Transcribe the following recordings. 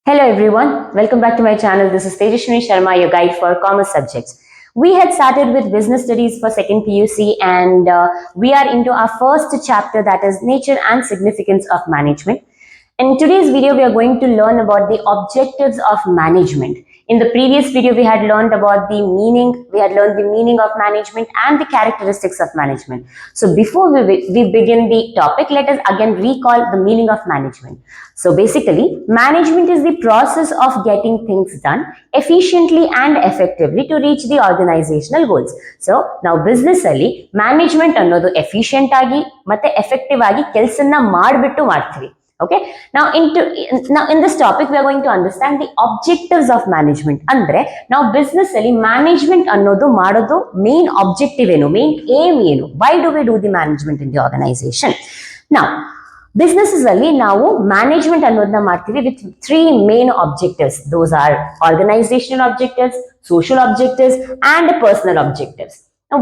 Hello everyone, welcome back to my channel. This is Tejashwini Sharma, your guide for commerce subjects. We had started with business studies for second PUC and we are into our first chapter, that is nature and significance of management. In today's video, we are going to learn about the objectives of management. In the previous video, we had learned about the meaning of management and the characteristics of management. So before we begin the topic, let us again recall the meaning of management. So basically, management is the process of getting things done efficiently and effectively to reach the organizational goals. So now business ಅಲ್ಲಿ management ಅನ್ನೋದು efficient ಆಗಿ ಮತ್ತೆ effective ಆಗಿ ಕೆಲಸನ ಮಾಡಿಬಿಟ್ಟು ಮಾಡ್ತೀವಿ. Okay, now in this topic we are going to understand the objectives of management. Andre now business ಅಲ್ಲಿ management ಅನ್ನೋದು ಮಾಡೋದು main objective ಏನು, main aim ಏನು, why do we do the management in the organization? Now businesses ಅಲ್ಲಿ ನಾವು management ಅನ್ನೋದನ್ನ ಮಾಡ್ತೀವಿ with three main objectives. Those are organizational objectives, social objectives and personal objectives. Now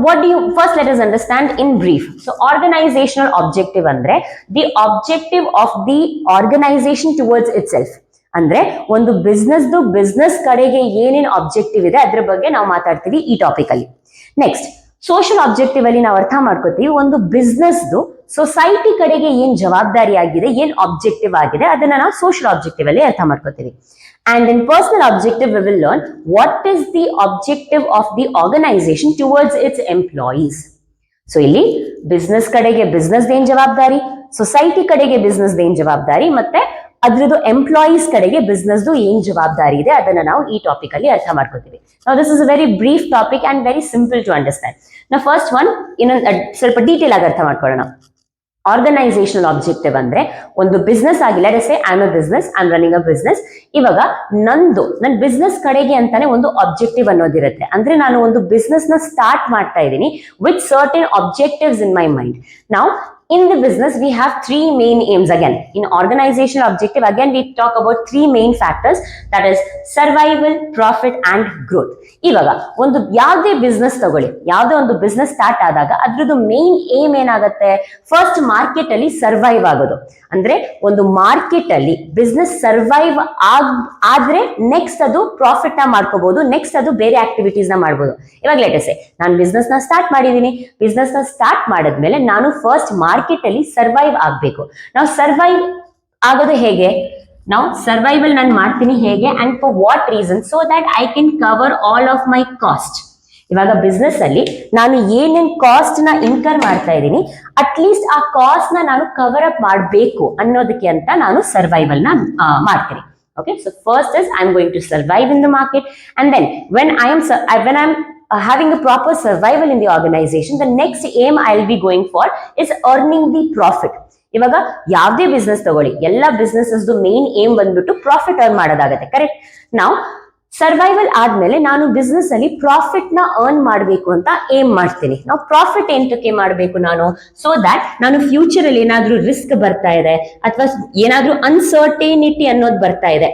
first let us understand in brief. So organizational objective andre the objective of the organization towards itself. ಅಂದ್ರೆ ಒಂದು business ಕಡೆಗೆ ಏನೇನು objective ಇದೆ ಅದ್ರ ಬಗ್ಗೆ ನಾವು ಮಾತಾಡ್ತೀವಿ ಈ ಟಾಪಿಕ್ ಅಲ್ಲಿ. ನೆಕ್ಸ್ಟ್ ಸೋಷಿಯಲ್ ಆಬ್ಜೆಕ್ಟಿವ್ ಅಲ್ಲಿ ನಾವು ಅರ್ಥ ಮಾಡ್ಕೋತೀವಿ ಒಂದು ಬಿಸ್ನೆಸ್ ಸೊಸೈಟಿ ಕಡೆಗೆ ಏನ್ ಜವಾಬ್ದಾರಿ ಆಗಿದೆ, ಏನ್ ಆಬ್ಜೆಕ್ಟಿವ್ ಆಗಿದೆ ಅದನ್ನ ನಾವು ಸೋಷಿಯಲ್ ಆಬ್ಜೆಕ್ಟಿವ್ ಅಲ್ಲಿ ಅರ್ಥ ಮಾಡ್ಕೋತೀವಿ. And in personal objective, we will learn what is the objective of the organization towards its employees. So, ಇಲ್ಲಿ business ಕಡೆಗೆ business ಏನ್ ಜವಾಬ್ದಾರಿ, society ಕಡೆಗೆ business ಏನ್ ಜವಾಬ್ದಾರಿ, ಮತ್ತೆ ಅದ್ರದ್ದು ಎಂಪ್ಲಾಯೀಸ್ ಕಡೆಗೆ business ಏನ್ ಜವಾಬ್ದಾರಿ ಇದೆ ಅದನ್ನ ನಾವು ಈ ಟಾಪಿಕ್ ಅಲ್ಲಿ ಅರ್ಥ ಮಾಡ್ಕೋತೀವಿ. Now, this is a very brief topic and very simple to understand. Now, first one, ಸ್ವಲ್ಪ ಡೀಟೇಲ್ ಆಗಿ ಅರ್ಥ ಮಾಡ್ಕೊಳ್ಳೋಣ. ಆರ್ಗನೈಸೇಷನಲ್ ಆಬ್ಜೆಕ್ಟಿವ್ ಅಂದ್ರೆ ಒಂದು ಬಿಸ್ನೆಸ್ ಆಗಿಲ್ಲ, let's say I am running a business. ಇವಾಗ ನನ್ನ ಬಿಸ್ನೆಸ್ ಕಡೆಗೆ ಅಂತಾನೆ ಒಂದು ಆಬ್ಜೆಕ್ಟಿವ್ ಅನ್ನೋದಿರುತ್ತೆ. ಅಂದ್ರೆ ನಾನು ಒಂದು ಬಿಸ್ನೆಸ್ ನ ಸ್ಟಾರ್ಟ್ ಮಾಡ್ತಾ ಇದ್ದೀನಿ with certain objectives in my mind. ನಾವು in the business we have three main aims. Again in organizational objective, again we talk about three main factors, that is survival, profit and growth. ಇವಾಗ ಒಂದು ಯಾವುದೇ business ತಗೊಳ್ಳಿ, ಯಾವುದೇ ಒಂದು business start ಆದಾಗ ಅದ್ರದ್ದು main aim ಏನಾಗುತ್ತೆ, ಫಸ್ಟ್ ಮಾರ್ಕೆಟ್ ಅಲ್ಲಿ ಸರ್ವೈವ್ ಆಗೋದು. ಅಂದ್ರೆ ಒಂದು ಮಾರ್ಕೆಟ್ ಅಲ್ಲಿ ಬಿಸ್ನೆಸ್ ಸರ್ವೈವ್ ಆದ್ರೆ ನೆಕ್ಸ್ಟ್ ಅದು ಪ್ರಾಫಿಟ್ ನ ಮಾಡ್ಕೋಬಹುದು, ನೆಕ್ಸ್ಟ್ ಅದು ಬೇರೆ ಆಕ್ಟಿವಿಟೀಸ್ ನ ಮಾಡ್ಬೋದು. ಇವಾಗ ಲೆಟಸ್ ನಾನು ಬಿಸ್ನೆಸ್ ನ ಸ್ಟಾರ್ಟ್ ಮಾಡಿದೀನಿ, ಬಿಸ್ನೆಸ್ ನ ಸ್ಟಾರ್ಟ್ ಮಾಡಿದ್ಮೇಲೆ ನಾನು ಫಸ್ಟ್ ಮಾರ್ಕೆಟ್ ಅಲ್ಲಿ ಸರ್ವೈವ್ ಆಗ್ಬೇಕು. ನಾವು ಸರ್ವೈವ್ ಆಗೋದು ಹೇಗೆ, ನಾವು ಸರ್ವೈವಲ್ ನಾನು ಮಾಡ್ತೀನಿ ಹೇಗೆ and for what reason, so that I can cover all of my cost. ಇವಾಗ ಬಿಸ್ನೆಸ್ ಅಲ್ಲಿ ನಾನು ಏನೇನ್ ಕಾಸ್ಟ್ ನ ಇನ್ಕರ್ ಮಾಡ್ತಾ ಇದ್ದೀನಿ, ಅಟ್ ಲೀಸ್ಟ್ ಆ ಕಾಸ್ಟ್ ನ ನಾನು ಕವರ್ ಅಪ್ ಮಾಡಬೇಕು ಅನ್ನೋದಕ್ಕೆ ಅಂತ ನಾನು ಸರ್ವೈವಲ್ ನ ಮಾಡ್ತೀನಿ. Okay, so first is I'm going to survive in the market, and then when I'm having a proper survival in the organization, the next aim I'll be going for is earning the profit. ಇವಾಗ ಯಾವುದೇ business ತಗೊಳ್ಳಿ, ಎಲ್ಲ business main aim ಬಂದ್ಬಿಟ್ಟು profit earn ಮಾಡೋದಾಗತ್ತೆ, correct? ನಾವು survival ಆದ್ಮೇಲೆ ನಾನು business ಅಲ್ಲಿ profit ನ ಅರ್ನ್ ಮಾಡಬೇಕು ಅಂತ ಏಮ್ ಮಾಡ್ತೀನಿ. ನಾವು ಪ್ರಾಫಿಟ್ ಎಂತಕ್ಕೆ ಮಾಡಬೇಕು ನಾನು, ಸೊ ದಟ್ ನಾನು ಫ್ಯೂಚರ್ ಅಲ್ಲಿ ಏನಾದ್ರೂ ರಿಸ್ಕ್ ಬರ್ತಾ ಇದೆ ಅಥವಾ ಏನಾದ್ರೂ ಅನ್ಸರ್ಟೇನಿಟಿ ಅನ್ನೋದು ಬರ್ತಾ ಇದೆ,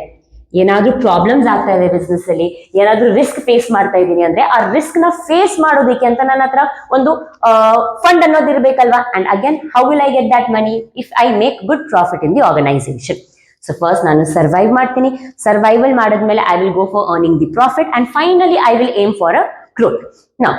ಏನಾದ್ರೂ ಪ್ರಾಬ್ಲಮ್ಸ್ ಆಗ್ತಾ ಇದೆ ಬಿಸ್ನೆಸ್ ಅಲ್ಲಿ, ಏನಾದ್ರೂ ರಿಸ್ಕ್ ಫೇಸ್ ಮಾಡ್ತಾ ಇದ್ದೀನಿ ಅಂದ್ರೆ ಆ ರಿಸ್ಕ್ ನ ಫೇಸ್ ಮಾಡೋದಕ್ಕೆ ಅಂತ ನನ್ನ ಹತ್ರ ಒಂದು ಫಂಡ್ ಅನ್ನೋದು ಇರ್ಬೇಕಲ್ವಾ. And again how will I get that money if I make good profit in the organisation. So first ನಾನು ಸರ್ವೈವ್ ಮಾಡ್ತೀನಿ, ಸರ್ವೈವಲ್ ಮಾಡಿದ್ಮೇಲೆ I will go for earning the profit and finally I will aim for a growth. ನಾವು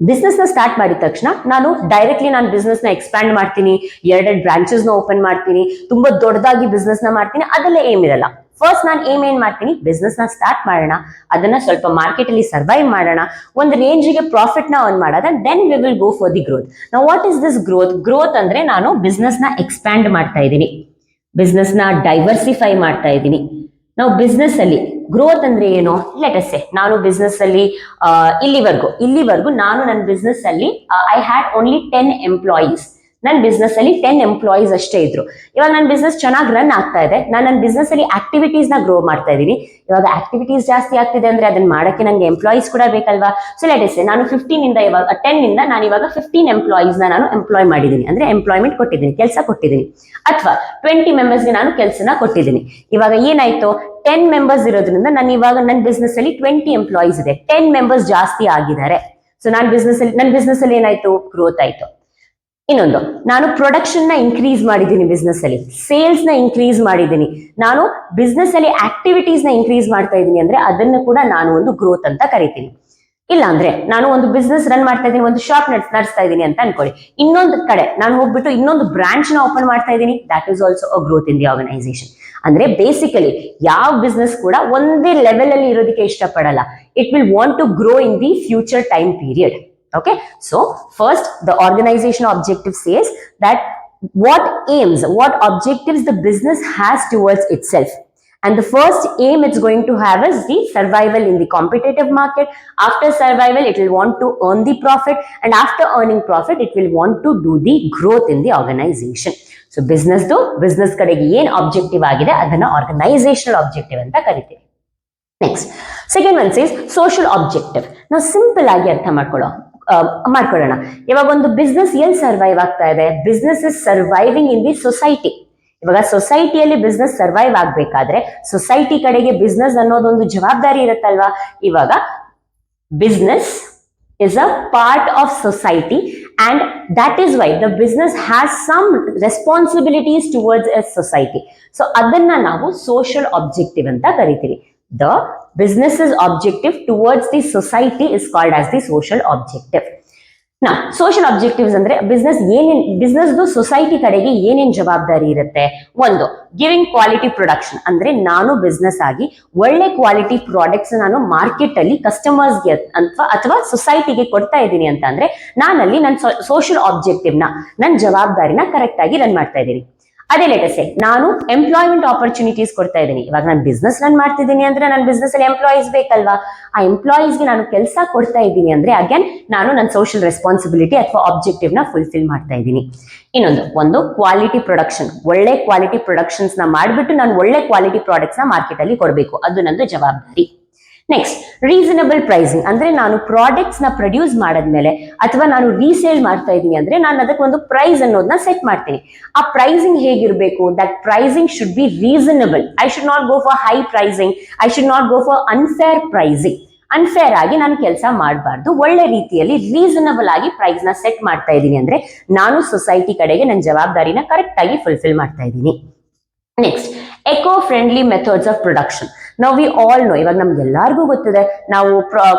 business ನ start ಮಾಡಿದ ತಕ್ಷಣ ನಾನು directly ನಾನು business ನ ಎಕ್ಸ್ಪ್ಯಾಂಡ್ ಮಾಡ್ತೀನಿ, ಎರಡೆರಡು ಬ್ರಾಂಚಸ್ ನ ಓಪನ್ ಮಾಡ್ತೀನಿ, ತುಂಬಾ ದೊಡ್ಡದಾಗಿ ಬಿಸ್ನೆಸ್ ನ ಮಾಡ್ತೀನಿ, ಅದೆಲ್ಲ ಏಮ್ ಇರಲ್ಲ. ಫಸ್ಟ್ ನಾನು ಏನ್ ಮಾಡ್ತೀನಿ, ಬಿಸ್ನೆಸ್ ನ ಸ್ಟಾರ್ಟ್ ಮಾಡೋಣ, ಅದನ್ನ ಸ್ವಲ್ಪ ಮಾರ್ಕೆಟ್ ಅಲ್ಲಿ ಸರ್ವೈವ್ ಮಾಡೋಣ, ಒಂದು ರೇಂಜ್ಗೆ ಪ್ರಾಫಿಟ್ ನ ಅರ್ನ್ ಮಾಡೋಣ, then we will go for the growth. ನಾವು what is this growth? Growth ಅಂದ್ರೆ ನಾನು ಬಿಸ್ನೆಸ್ ನ ಎಕ್ಸ್ಪ್ಯಾಂಡ್ ಮಾಡ್ತಾ ಇದ್ದೀನಿ, ಬಿಸ್ನೆಸ್ ನ ಡೈವರ್ಸಿಫೈ ಮಾಡ್ತಾ ಇದ್ದೀನಿ. ನಾವು ಬಿಸ್ನೆಸ್ ಅಲ್ಲಿ ಗ್ರೋತ್ ಅಂದ್ರೆ ಏನು, ಲೆಟಸ್ ಸೇ ನಾನು ಬಿಸ್ನೆಸ್ ಅಲ್ಲಿ ಇಲ್ಲಿವರೆಗೂ ನಾನು ನನ್ನ ಬಿಸ್ನೆಸ್ ಅಲ್ಲಿ ಐ ಹ್ಯಾಡ್ ಓನ್ಲಿ 10 ಎಂಪ್ಲಾಯೀಸ್. ನನ್ನ ಬಿಸ್ನೆಸ್ ಅಲ್ಲಿ 10 ಎಂಪ್ಲಾಯೀಸ್ ಅಷ್ಟೇ ಇದ್ರು. ಇವಾಗ ನನ್ನ ಬಿಸ್ನೆಸ್ ಚೆನ್ನಾಗಿ ರನ್ ಆಗ್ತಾ ಇದೆ, ನಾನು ನನ್ನ ಬಿಸ್ನೆಸ್ ಅಲ್ಲಿ ಆಕ್ಟಿವಿಟೀಸ್ ನ ಗ್ರೋ ಮಾಡ್ತಾ ಇದ್ದೀನಿ. ಇವಾಗ ಆಕ್ಟಿವಿಟೀಸ್ ಜಾಸ್ತಿ ಆಗ್ತಿದೆ ಅಂದ್ರೆ ಅದನ್ನ ಮಾಡಕ್ಕೆ ನನಗೆ ಎಂಪ್ಲಾಯೀಸ್ ಕೂಡ ಬೇಕಲ್ವಾ. ಸೊ ಲೆಟ್ ಅಸ್ ಸೇ ನಾನು 10 ಇಂದ ನಾನು ಇವಾಗ 15 ಎಂಪ್ಲಾಯೀಸ್ ನಾನು ಎಂಪ್ಲಾಯ್ ಮಾಡಿದ್ದೀನಿ, ಅಂದ್ರೆ ಎಂಪ್ಲಾಯ್ಮೆಂಟ್ ಕೊಟ್ಟಿದ್ದೀನಿ, ಕೆಲಸ ಕೊಟ್ಟಿದ್ದೀನಿ, ಅಥವಾ 20 ಮೆಂಬರ್ಸ್ಗೆ ನಾನು ಕೆಲಸನ ಕೊಟ್ಟಿದ್ದೀನಿ. ಇವಾಗ ಏನಾಯ್ತು, 10 ಮೆಂಬರ್ಸ್ ಇರೋದ್ರಿಂದ ನಾನು ಇವಾಗ ನನ್ನ ಬಿಸ್ನೆಸ್ ಅಲ್ಲಿ 20 ಎಂಪ್ಲಾಯೀಸ್ ಇದೆ, 10 ಮೆಂಬರ್ಸ್ ಜಾಸ್ತಿ ಆಗಿದ್ದಾರೆ. ಸೊ ನನ್ನ ಬಿಸ್ನೆಸ್ ಅಲ್ಲಿ ಏನಾಯ್ತು, ಗ್ರೋತ್ ಆಯ್ತು. ಇನ್ನೊಂದು, ನಾನು ಪ್ರೊಡಕ್ಷನ್ ನ ಇನ್ಕ್ರೀಸ್ ಮಾಡಿದ್ದೀನಿ, ಬಿಸ್ನೆಸ್ ಅಲ್ಲಿ ಸೇಲ್ಸ್ ನ ಇನ್ಕ್ರೀಸ್ ಮಾಡಿದ್ದೀನಿ, ನಾನು ಬಿಸ್ನೆಸ್ ಅಲ್ಲಿ ಆಕ್ಟಿವಿಟೀಸ್ ನ ಇನ್ಕ್ರೀಸ್ ಮಾಡ್ತಾ ಇದ್ದೀನಿ ಅಂದ್ರೆ ಅದನ್ನು ಕೂಡ ನಾನು ಒಂದು ಗ್ರೋತ್ ಅಂತ ಕರಿತೀನಿ. ಇಲ್ಲ ಅಂದ್ರೆ ನಾನು ಒಂದು ಬಿಸ್ನೆಸ್ ರನ್ ಮಾಡ್ತಾ ಇದ್ದೀನಿ, ಒಂದು ಶಾಪ್ ನಡೆಸ್ತಾ ಇದ್ದೀನಿ ಅಂತ ಅನ್ಕೊಳ್ಳಿ, ಇನ್ನೊಂದು ಕಡೆ ನಾನು ಹೋಗ್ಬಿಟ್ಟು ಇನ್ನೊಂದು ಬ್ರಾಂಚ್ ನ ಓಪನ್ ಮಾಡ್ತಾ ಇದ್ದೀನಿ, that is also a growth in the organisation. ಅಂದ್ರೆ ಬೇಸಿಕಲಿ ಯಾವ ಬಿಸ್ನೆಸ್ ಕೂಡ ಒಂದೇ ಲೆವೆಲ್ ಅಲ್ಲಿ ಇರೋದಕ್ಕೆ ಇಷ್ಟಪಡಲ್ಲ. It will want to grow in the future time period. Okay, so first the organization objective says that what aims, what objectives the business has towards itself, and the first aim it's going to have is the survival in the competitive market. After survival it will want to earn the profit, and after earning profit it will want to do the growth in the organization. So business kadege ಏನು objective ಆಗಿದೆ ಅದನ್ನ organizational objective ಅಂತ ಕರಿತೀವಿ. Next second one says social objective. ನಾವು simple ಆಗಿ ಅರ್ಥ ಮಾಡ್ಕೊಳ್ಳೋಣ. ಇವಾಗ ಒಂದು ಬಿಸ್ನೆಸ್ ಎಲ್ಲಿ ಸರ್ವೈವ್ ಆಗ್ತಾ ಇದೆ? Business is surviving in the society. ಇವಾಗ ಸೊಸೈಟಿಯಲ್ಲಿ ಬಿಸ್ನೆಸ್ ಸರ್ವೈವ್ ಆಗ್ಬೇಕಾದ್ರೆ ಸೊಸೈಟಿ ಕಡೆಗೆ ಬಿಸ್ನೆಸ್ ಅನ್ನೋದೊಂದು ಜವಾಬ್ದಾರಿ ಇರುತ್ತಲ್ವಾ. ಇವಾಗ business is a part of society, and that is why the business has some responsibilities towards a society. So ಅದನ್ನ ನಾವು social objective ಅಂತ ಕರಿತೀವಿ. The business's objective towards the society is called as the social objective. ನಾ social objectives ಅಂದ್ರೆ business society ಕಡೆಗೆ ಏನೇನ್ ಜವಾಬ್ದಾರಿ ಇರುತ್ತೆ? ಒಂದು, ಗಿವಿಂಗ್ ಕ್ವಾಲಿಟಿ ಪ್ರೊಡಕ್ಷನ್, ಅಂದ್ರೆ ನಾನು ಬಿಸ್ನೆಸ್ ಆಗಿ ಒಳ್ಳೆ ಕ್ವಾಲಿಟಿ ಪ್ರಾಡಕ್ಟ್ಸ್ ನಾನು ಮಾರ್ಕೆಟ್ ಅಲ್ಲಿ ಕಸ್ಟಮರ್ಸ್ಗೆ ಅಥವಾ ಸೊಸೈಟಿಗೆ ಕೊಡ್ತಾ ಇದ್ದೀನಿ ಅಂತ ಅಂದ್ರೆ ನಾನಲ್ಲಿ ನನ್ನ ಸೋಷಿಯಲ್ ಆಬ್ಜೆಕ್ಟಿವ್ ನನ್ನ ಜವಾಬ್ದಾರಿನ ಕರೆಕ್ಟ್ ಆಗಿ ರನ್ ಮಾಡ್ತಾ ಇದ್ದೀನಿ. ಅದೇ ಲೇಟೆಸ್ಟ್ ನಾನು ಎಂಪ್ಲಾಯ್ಮೆಂಟ್ ಆಪರ್ಚುನಿಟೀಸ್ ಕೊಡ್ತಾ ಇದ್ದೀನಿ. ಇವಾಗ ನಾನು ಬಿಸ್ನೆಸ್ ರನ್ ಮಾಡ್ತಿದ್ದೀನಿ ಅಂದ್ರೆ ನನ್ನ ಬಿಸ್ನೆಸ್ ಅಲ್ಲಿ ಎಂಪ್ಲಾಯೀಸ್ ಬೇಕಲ್ವಾ, ಆ ಎಂಪ್ಲಾಯೀಸ್ಗೆ ನಾನು ಕೆಲಸ ಕೊಡ್ತಾ ಇದ್ದೀನಿ ಅಂದ್ರೆ ಅಗೇನ್ ನಾನು ನನ್ನ ಸೋಷಿಯಲ್ ರೆಸ್ಪಾನ್ಸಿಬಿಲಿಟಿ ಅಥವಾ ಆಬ್ಜೆಕ್ಟಿವ್ ನ ಫುಲ್ಫಿಲ್ ಮಾಡ್ತಾ ಇದ್ದೀನಿ. ಒಂದು ಕ್ವಾಲಿಟಿ ಪ್ರೊಡಕ್ಷನ್, ಒಳ್ಳೆ ಕ್ವಾಲಿಟಿ ಪ್ರೊಡಕ್ಷನ್ಸ್ ನ ಮಾಡಿಬಿಟ್ಟು ನಾನು ಒಳ್ಳೆ ಕ್ವಾಲಿಟಿ ಪ್ರಾಡಕ್ಟ್ಸ್ ನ ಮಾರ್ಕೆಟ್ ಅಲ್ಲಿ ಕೊಡಬೇಕು, ಅದು ನಂದು ಜವಾಬ್ದಾರಿ. ನೆಕ್ಸ್ಟ್, ರೀಸನಬಲ್ ಪ್ರೈಸಿಂಗ್, ಅಂದ್ರೆ ನಾನು ಪ್ರಾಡಕ್ಟ್ಸ್ ನ ಪ್ರೊಡ್ಯೂಸ್ ಮಾಡಿದ್ಮೇಲೆ ಅಥವಾ ನಾನು ರೀಸೇಲ್ ಮಾಡ್ತಾ ಇದ್ದೀನಿ ಅಂದ್ರೆ ನಾನು ಅದಕ್ಕೆ ಒಂದು ಪ್ರೈಸ್ ಅನ್ನೋದನ್ನ ಸೆಟ್ ಮಾಡ್ತೀನಿ. ಆ ಪ್ರೈಸಿಂಗ್ ಹೇಗಿರ್ಬೇಕು? That pricing should be reasonable. I should not go for high pricing, I should not go for unfair pricing. Unfair ಆಗಿ ನಾನು ಕೆಲಸ ಮಾಡಬಾರ್ದು, ಒಳ್ಳೆ ರೀತಿಯಲ್ಲಿ ರೀಸನಬಲ್ ಆಗಿ ಪ್ರೈಸ್ ನ ಸೆಟ್ ಮಾಡ್ತಾ ಇದ್ದೀನಿ ಅಂದ್ರೆ ನಾನು ಸೊಸೈಟಿ ಕಡೆಗೆ ನನ್ನ ಜವಾಬ್ದಾರಿನ ಕರೆಕ್ಟ್ ಆಗಿ ಫುಲ್ಫಿಲ್ ಮಾಡ್ತಾ ಇದ್ದೀನಿ. Next, eco friendly methods of production. ನಾವು ವಿ ಆಲ್ ನೋ, ಇವಾಗ ನಮ್ಗೆ ಎಲ್ಲರಿಗೂ ಗೊತ್ತಿದೆ, ನಾವು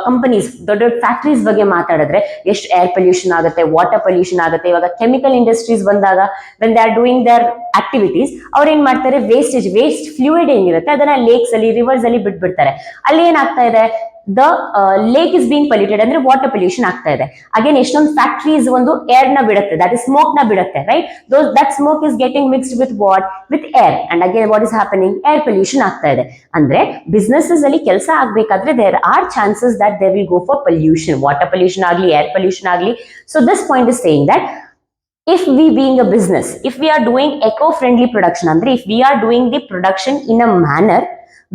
ಕಂಪನೀಸ್ ದೊಡ್ಡ ದೊಡ್ಡ ಫ್ಯಾಕ್ಟ್ರೀಸ್ ಬಗ್ಗೆ ಮಾತಾಡಿದ್ರೆ ಎಷ್ಟು ಏರ್ ಪೊಲ್ಯೂಷನ್ ಆಗುತ್ತೆ, ವಾಟರ್ ಪೊಲ್ಯೂಷನ್ ಆಗುತ್ತೆ. ಇವಾಗ ಕೆಮಿಕಲ್ ಇಂಡಸ್ಟ್ರೀಸ್ ಬಂದಾಗ when they are doing their activities, ಅವ್ರು ಏನ್ ಮಾಡ್ತಾರೆ, ವೇಸ್ಟ್ ಫ್ಲೂಯಿಡ್ ಏನಿರುತ್ತೆ ಅದನ್ನ ಲೇಕ್ಸ್ ಅಲ್ಲಿ, ರಿವರ್ಸ್ ಅಲ್ಲಿ ಬಿಟ್ಬಿಡ್ತಾರೆ. ಅಲ್ಲಿ ಏನಾಗ್ತಾ ಇದೆ, the lake is being polluted, ಅಂದ್ರೆ ವಾಟರ್ ಪೊಲ್ಯೂಷನ್ ಆಗ್ತಾ ಇದೆ. ಅಗೇನ್ ಎಷ್ಟೊಂದು ಫ್ಯಾಕ್ಟ್ರೀಸ್ ಒಂದು ಏರ್ ನ ಬಿಡುತ್ತೆ, ದಟ್ ಇಸ್ ಸ್ಮೋಕ್ ನ ಬಿಡುತ್ತೆ, right? That smoke is getting mixed with what, with air, and again what is happening, air pollution ಆಗ್ತಾ ಇದೆ. ಅಂದ್ರೆ ಬಿಸ್ನೆಸಸ್ ಅಲ್ಲಿ ಕೆಲಸ ಆಗ್ಬೇಕಾದ್ರೆ there are chances that they will go for pollution, water pollution ಆಗಲಿ, air pollution ಆಗಲಿ. So this point is saying that if we being a business, if we are doing eco-friendly production, andre if we are doing the production in a manner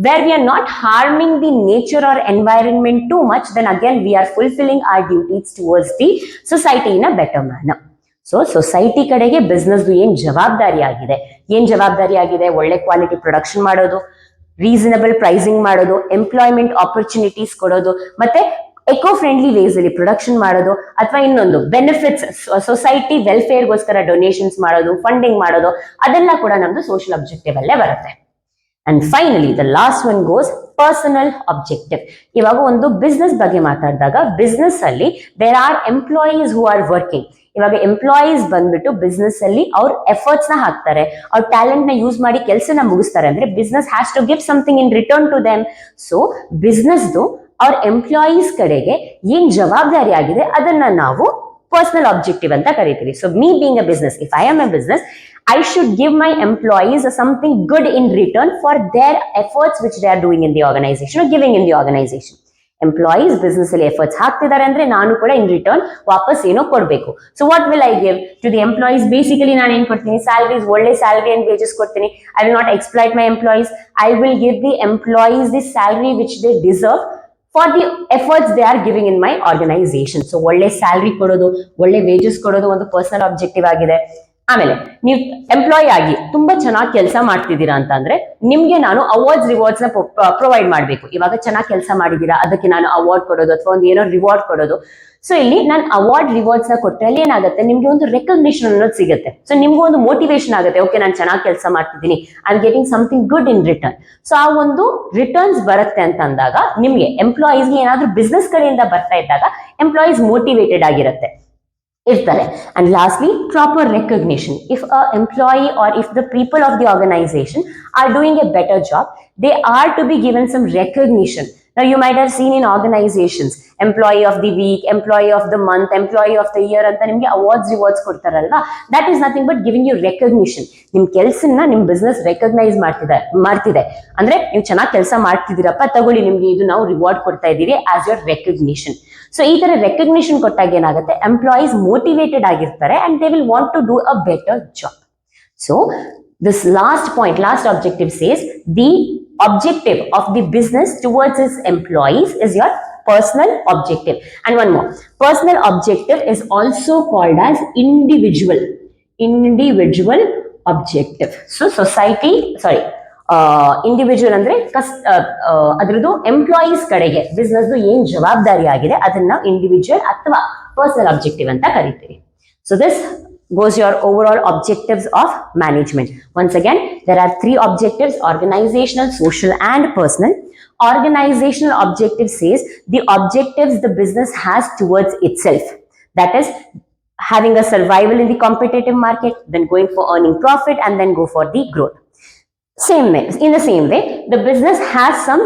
where we are not harming the nature or environment too much, then again we are fulfilling our duties towards the society in a better manner. So society ಕಡೆಗೆ business ಏನ್ ಜವಾಬ್ದಾರಿ ಆಗಿದೆ, ಒಳ್ಳೆ quality production ಮಾಡೋದು, reasonable pricing ಮಾಡೋದು, employment opportunities ಕೊಡೋದು, ಮತ್ತೆ eco friendly ways ಅಲ್ಲಿ ಪ್ರೊಡಕ್ಷನ್ ಮಾಡೋದು, ಅಥವಾ ಇನ್ನೊಂದು ಬೆನಿಫಿಟ್ಸ್, ಸೊಸೈಟಿ ವೆಲ್ಫೇರ್ಗೋಸ್ಕರ ಡೊನೇಷನ್ಸ್ ಮಾಡೋದು, ಫಂಡಿಂಗ್ ಮಾಡೋದು, ಅದೆಲ್ಲ ಕೂಡ ನಮ್ದು ಸೋಷಿಯಲ್ ಅಬ್ಜೆಕ್ಟಿವ್ ಅಲ್ಲೇ ಬರುತ್ತೆ. And finally the last one goes personal objective. ಇವಾಗ ಒಂದು ಬಿಸ್ನೆಸ್ ಬಗ್ಗೆ ಮಾತಾಡಿದಾಗ ಬಿಸ್ನೆಸ್ ಅಲ್ಲಿ there are employees who are working. ಇವಾಗ ಎಂಪ್ಲಾಯೀಸ್ ಬಂದ್ಬಿಟ್ಟು ಬಿಸ್ನೆಸ್ ಅಲ್ಲಿ ಅವ್ರ ಎಫರ್ಟ್ಸ್ ನ ಹಾಕ್ತಾರೆ, ಅವ್ರ ಟ್ಯಾಲೆಂಟ್ ನ ಯೂಸ್ ಮಾಡಿ ಕೆಲಸನ ಮುಗಿಸ್ತಾರೆ. ಅಂದ್ರೆ business has to give something in return to them. So ಬಿಸ್ನೆಸ್ದು ಅವ್ರ ಎಂಪ್ಲಾಯೀಸ್ ಕಡೆಗೆ ಏನ್ ಜವಾಬ್ದಾರಿ ಆಗಿದೆ ಅದನ್ನ ನಾವು ಪರ್ಸನಲ್ ಆಬ್ಜೆಕ್ಟಿವ್ ಅಂತ ಕರಿತೀವಿ. So me being a business, if I am A business, I should give my employees something good in return for their efforts which they are doing in the organization or giving in the organization. Employees business ಅಲ್ಲಿ efforts ಹಾಕ್ತಿದ್ದಾರೆ ಅಂದ್ರೆ ನಾನು ಕೂಡ in return ವಾಪಸ್ ಏನೋ ಕೊಡಬೇಕು. So what will I give to the employees? Basically ನಾನು ಏನ್ ಕೊಡ್ತೀನಿ, salaries, ಒಳ್ಳೆ salary and wages ಕೊಡ್ತೀನಿ. I will not exploit my employees. I will give the employees the salary which they deserve for the efforts they are giving in my organization. So ಒಳ್ಳೆ salary ಕೊಡೋದು, ಒಳ್ಳೆ wages ಕೊಡೋದು ಒಂದು personal objective ಆಗಿದೆ. ಆಮೇಲೆ ನೀವು employee ಆಗಿ ತುಂಬಾ ಚೆನ್ನಾಗಿ ಕೆಲಸ ಮಾಡ್ತಿದ್ದೀರಾ ಅಂತಂದ್ರೆ ನಿಮ್ಗೆ ನಾನು ಅವಾರ್ಡ್ಸ್ ರಿವಾರ್ಡ್ಸ್ ನ ಪ್ರೊವೈಡ್ ಮಾಡಬೇಕು. ಇವಾಗ ಚೆನ್ನಾಗಿ ಕೆಲಸ ಮಾಡಿದೀರಾ ಅದಕ್ಕೆ ನಾನು ಅವಾರ್ಡ್ ಕೊಡೋದು ಅಥವಾ ಒಂದು ಏನೋ ರಿವಾರ್ಡ್ ಕೊಡೋದು. ಸೊ ಇಲ್ಲಿ ನಾನು ಅವಾರ್ಡ್ ರಿವಾರ್ಡ್ಸ್ ನ ಕೊಟ್ಟರೆ ಅಲ್ಲಿ ಏನಾಗುತ್ತೆ, ನಿಮ್ಗೆ ಒಂದು ರೆಕಗ್ನಿಷನ್ ಅನ್ನೋದು ಸಿಗುತ್ತೆ. ಸೊ ನಿಮ್ಗೆ ಒಂದು ಮೋಟಿವೇಶನ್ ಆಗುತ್ತೆ, ಓಕೆ ನಾನು ಚೆನ್ನಾಗಿ ಕೆಲಸ ಮಾಡ್ತಿದ್ದೀನಿ, I am getting something good in return. So ಆ ಒಂದು ರಿಟರ್ನ್ಸ್ ಬರುತ್ತೆ ಅಂತ ಅಂದಾಗ ನಿಮ್ಗೆ ಎಂಪ್ಲಾಯೀಸ್ಗೆ ಏನಾದ್ರೂ ಬಿಸ್ನೆಸ್ ಕಡೆಯಿಂದ ಬರ್ತಾ ಇದ್ದಾಗ ಎಂಪ್ಲಾಯೀಸ್ ಮೋಟಿವೇಟೆಡ್ ಆಗಿರುತ್ತೆ ಇರ್ತಾರೆ. And lastly, proper recognition. If a employee or if the people of the organization are doing a better job, they are to be given some recognition. Now you might have seen in organizations, employee of the week, employee of the month, employee of the year ಅಂತ ನಿಮಗೆ awards rewards ಕೊಡ್ತಾರಲ್ವಾ, that is nothing but giving you recognition. ನಿಮ್ ಕೆಲಸನ ನಿಮ್ business recognise ಮಾಡ್ತಿದೆ ಅಂದ್ರೆ ನೀವು ಚೆನ್ನಾಗಿ ಕೆಲಸ ಮಾಡ್ತಿದ್ದೀರಪ್ಪ, ತಗೊಳ್ಳಿ ನಿಮ್ಗೆ ಇದು ನಾವು ರಿವಾರ್ಡ್ ಕೊಡ್ತಾ ಇದ್ದೀವಿ ಆಸ್ ಯೋರ್ ರೆಕಗ್ನಿಷನ್. ಸೊ ಈ ತರ ರೆಕಗ್ನಿಷನ್ ಕೊಟ್ಟಾಗ ಏನಾಗುತ್ತೆ, ಎಂಪ್ಲಾಯೀಸ್ ಮೋಟಿವೇಟೆಡ್ ಆಗಿರ್ತಾರೆ and they will want to do a better job. So this last point, last objective says the objective of the business towards its employees is your personal objective. And one more, personal objective is also called as individual objective. So society, sorry, individual ಅಂದ್ರೆ ಅದ್ರದ್ದು employees ಕಡೆಗೆ business ಏನ್ ಜವಾಬ್ದಾರಿ ಆಗಿದೆ ಅದನ್ನ ನಾವು individual ಅಥವಾ personal objective ಅಂತ ಕರಿತೀವಿ. So this goes your overall objectives of management. Once again, there are 3 objectives: organizational, social and personal. Organizational objective says the objectives the business has towards itself, that is having a survival in the competitive market, then going for earning profit and then go for the growth. In the same way, the business has some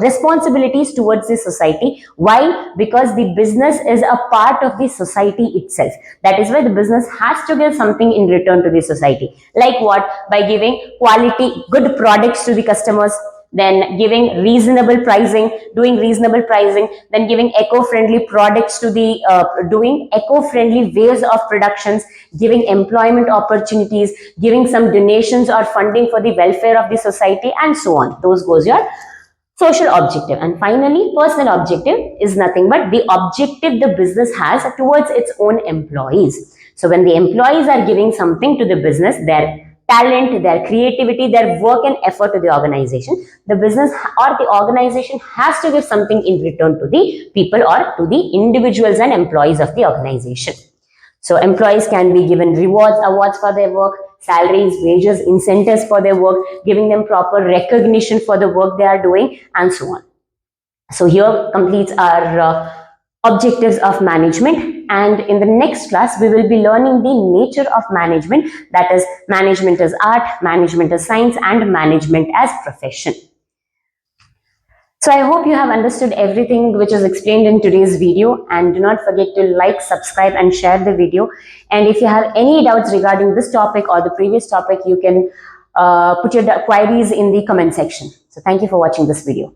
responsibilities towards the society. Why? Because the business is a part of the society itself. That is why the business has to give something in return to the society. Like what? By giving quality, good products to the customers, then giving reasonable pricing, doing reasonable pricing, then giving eco-friendly products to the, doing eco-friendly ways of productions, giving employment opportunities, giving some donations or funding for the welfare of the society and so on. Those goes your social objective. And finally, personal objective is nothing but the objective the business has towards its own employees. So when the employees are giving something to the business, their talent, their creativity, their work and effort to the organization, the business or the organization has to give something in return to the people or to the individuals and employees of the organization. So employees can be given rewards, awards for their work, salaries, wages, incentives for their work, giving them proper recognition for the work they are doing and so on. So here completes our objectives of management, and in the next class we will be learning the nature of management, that is management as art, management as science and management as profession. So I hope you have understood everything which is explained in today's video, and do not forget to like, subscribe and share the video. And if you have any doubts regarding this topic or the previous topic, you can put your queries in the comment section. So thank you for watching this video.